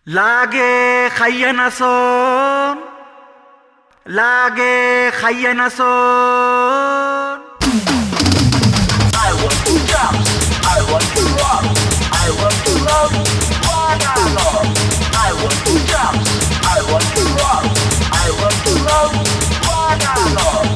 লাগে খাইয়া নাচন, লাগে খাইয়া নাচন। I want to dance, I want to rock, I want to love what I love. I want to dance, I want to rock, I want to love what I love.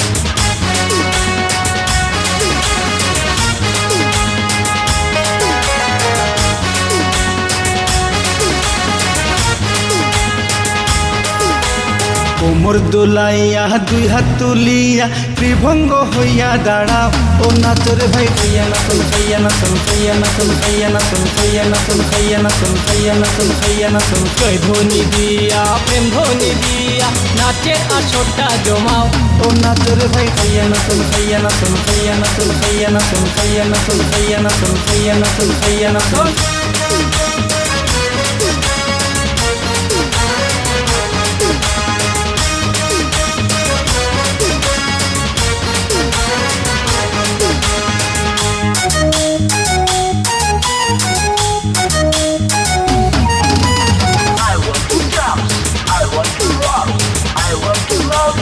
কোমর দোলাইয়া দুই হাত তুলিয়া ত্রিভঙ্গ হইয়া দাঁড়াও। ও নাচর ভাই খাইয়া নাচন, খাইয়া নাচন, খাইয়া নাচন, খাইয়া নাচন, খাইয়া নাচন, খাইয়া নাচন, খাইয়া নাচন, খাইয়া নাচন। জয় ধ্বনি দিয়া প্রেম ধ্বনি দিয়া নাচের আসরটা জমাও। ও নাচর ভাই খাইয়া নাচন, খাইয়া নাচন, খাইয়া নাচন, খাইয়া নাচন, খাইয়া নাচন, খাইয়া নাচন, খাইয়া নাচন, খাইয়া নাচন। I want to dance, I want to rock, I want to love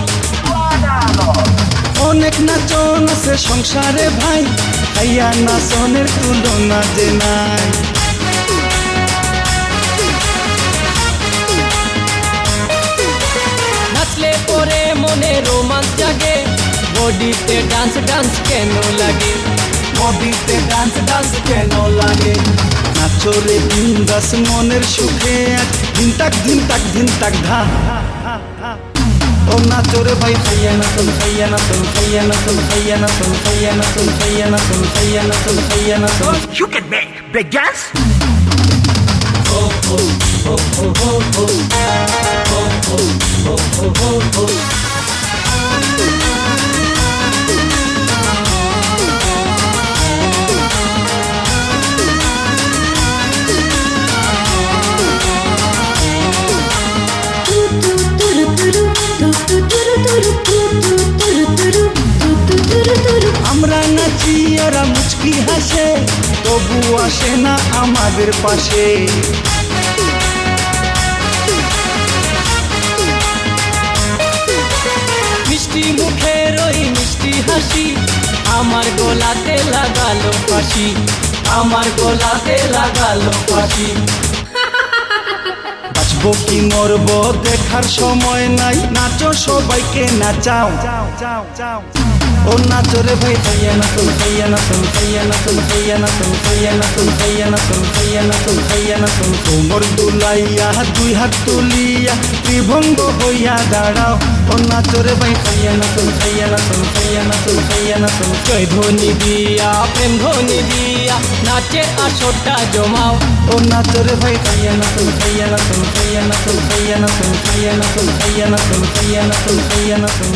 what I love. অনেক নাচন আছে সংসারে ভাই, খাইয়া নাচনের তুলনা যে নাই। নাচলে পরে মনে রোমান্স জাগে, বডিতে ডান্স ডান্স কেন লাগে? বডিতে ডান্স ডান্স কেন লাগে? নাচরে বিন্দাস মনের সুখে এক দিন তাক দিন তাক দিন তাক ধা। ও নাচরে ভাই খাইয়া নাচন, খাইয়া নাচন, খাইয়া নাচন, খাইয়া নাচন, খাইয়া নাচন, খাইয়া নাচন, খাইয়া নাচন, খাইয়া নাচন। You can make big dance. আমরা নাচি ওরা মুচকি হাসে, তবু আসে না আমাদের পাশে। মিষ্টি মুখের ওই মিষ্টি হাসি আমার গলাতে লাগালো ফাঁসি, আমার গলাতে লাগালো ফাঁসি। বাঁচবো কি মরবো দেখার সময় নাই, নাচো সবাইকে নাচাও। ও নাচরে ভাই খাইয়া নাচন, খাইয়া নাচন, খাইয়া নাচন, খাইয়া নাচন, খাইয়া নাচন, খাইয়া নাচন, খাইয়া নাচন, খাইয়া নাচন। কোমর দুলাইয়া দুই হাত তুলিয়া ত্রিভঙ্গ হইয়া দাঁড়াও। ও নাচরে ভাই খাইয়া নাচন, খাইয়া নাচন, খাইয়া নাচন, খাইয়া নাচন। জয় ধ্বনি দিয়া প্রেম ধ্বনি দিয়া নাচের আসরটা জমাও। ও নাচরে ভাই খাইয়া নাচন, খাইয়া নাচন, খাইয়া নাচন, খাইয়া নাচন, খাইয়া নাচন, খাইয়া নাচন, খাইয়া নাচন, খাইয়া নাচন।